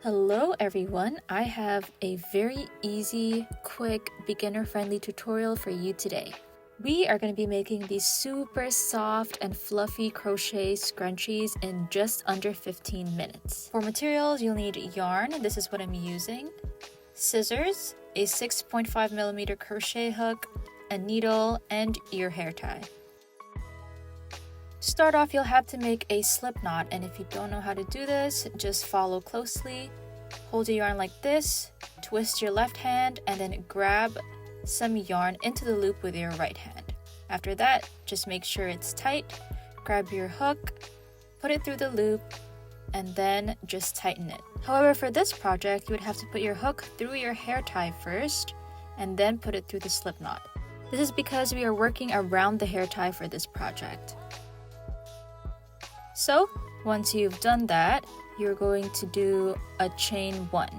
Hello everyone, I have a very easy, quick, beginner-friendly tutorial for you today. We are going to be making these super soft and fluffy crochet scrunchies in just under 15 minutes. For materials, you'll need yarn, this is what I'm using, scissors, a 6.5mm crochet hook, a needle, and your hair tie. To start off, you'll have to make a slip knot, and if you don't know how to do this, just follow closely. Hold your yarn like this, twist your left hand, and then grab some yarn into the loop with your right hand. After that, just make sure it's tight, grab your hook, put it through the loop, and then just tighten it. However, for this project, you would have to put your hook through your hair tie first, and then put it through the slip knot. This is because we are working around the hair tie for this project. So, once you've done that, you're going to do a chain 1.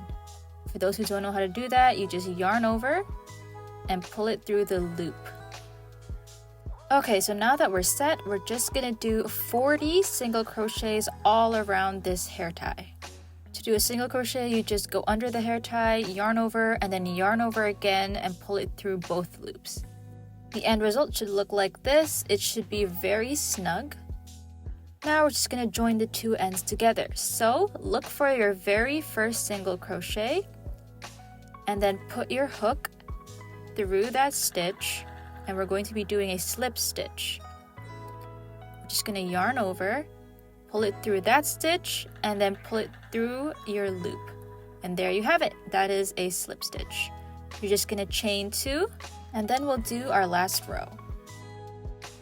For those who don't know how to do that, you just yarn over and pull it through the loop. Okay, so now that we're set, we're just gonna do 40 single crochets all around this hair tie. To do a single crochet, you just go under the hair tie, yarn over, and then yarn over again and pull it through both loops. The end result should look like this. It should be very snug. Now we're just going to join the two ends together. So look for your very first single crochet and then put your hook through that stitch, and we're going to be doing a slip stitch. We're just going to yarn over, pull it through that stitch, and then pull it through your loop. And there you have it. That is a slip stitch. You're just going to chain 2, and then we'll do our last row.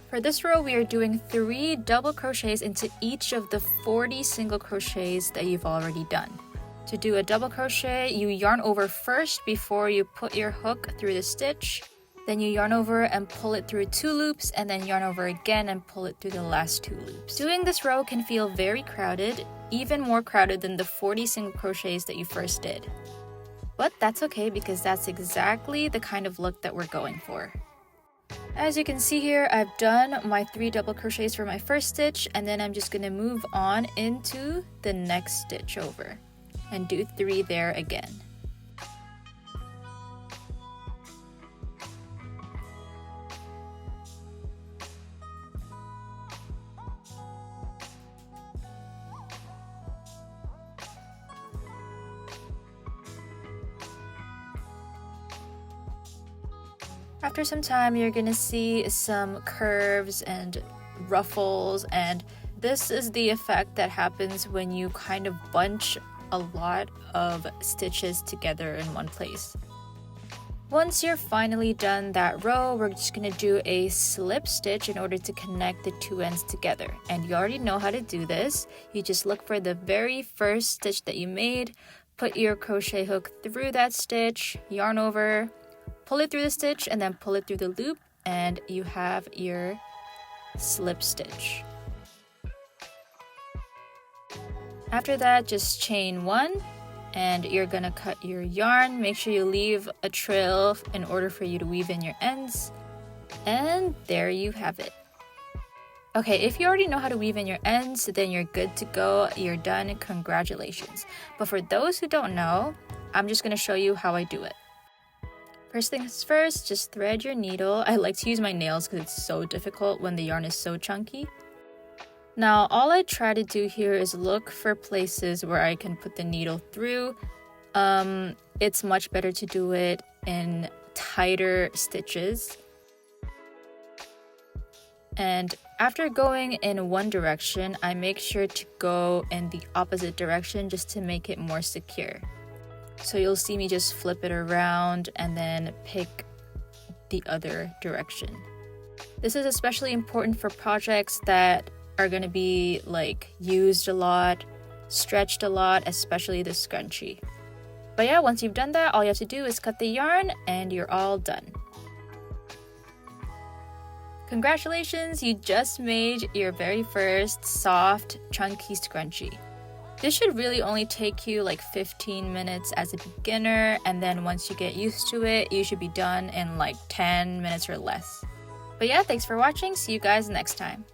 For this row, we are doing 3 double crochets into each of the 40 single crochets that you've already done. To do a double crochet, you yarn over first before you put your hook through the stitch. Then you yarn over and pull it through 2 loops, and then yarn over again and pull it through the last 2 loops. Doing this row can feel very crowded, even more crowded than the 40 single crochets that you first did. But that's okay, because that's exactly the kind of look that we're going for. As you can see here, I've done my 3 double crochets for my first stitch, and then I'm just going to move on into the next stitch over and do 3 there again. After some time, you're gonna see some curves and ruffles, and this is the effect that happens when you kind of bunch a lot of stitches together in one place. Once you're finally done that row, we're just gonna do a slip stitch in order to connect the 2 ends together. And you already know how to do this. You just look for the very first stitch that you made, put your crochet hook through that stitch, yarn over, pull it through the stitch, and then pull it through the loop, and you have your slip stitch. After that, just chain 1, and you're gonna cut your yarn. Make sure you leave a trail in order for you to weave in your ends. And there you have it. Okay, if you already know how to weave in your ends, then you're good to go. You're done. Congratulations. But for those who don't know, I'm just gonna show you how I do it. First things first, just thread your needle. I like to use my nails because it's so difficult when the yarn is so chunky. Now, all I try to do here is look for places where I can put the needle through. It's much better to do it in tighter stitches. And after going in one direction, I make sure to go in the opposite direction just to make it more secure. So you'll see me just flip it around and then pick the other direction. This is especially important for projects that are going to be used a lot, stretched a lot, especially the scrunchie. But yeah, once you've done that, all you have to do is cut the yarn and you're all done. Congratulations, you just made your very first soft, chunky scrunchie. This should really only take you 15 minutes as a beginner, and then once you get used to it, you should be done in 10 minutes or less. But yeah, thanks for watching. See you guys next time.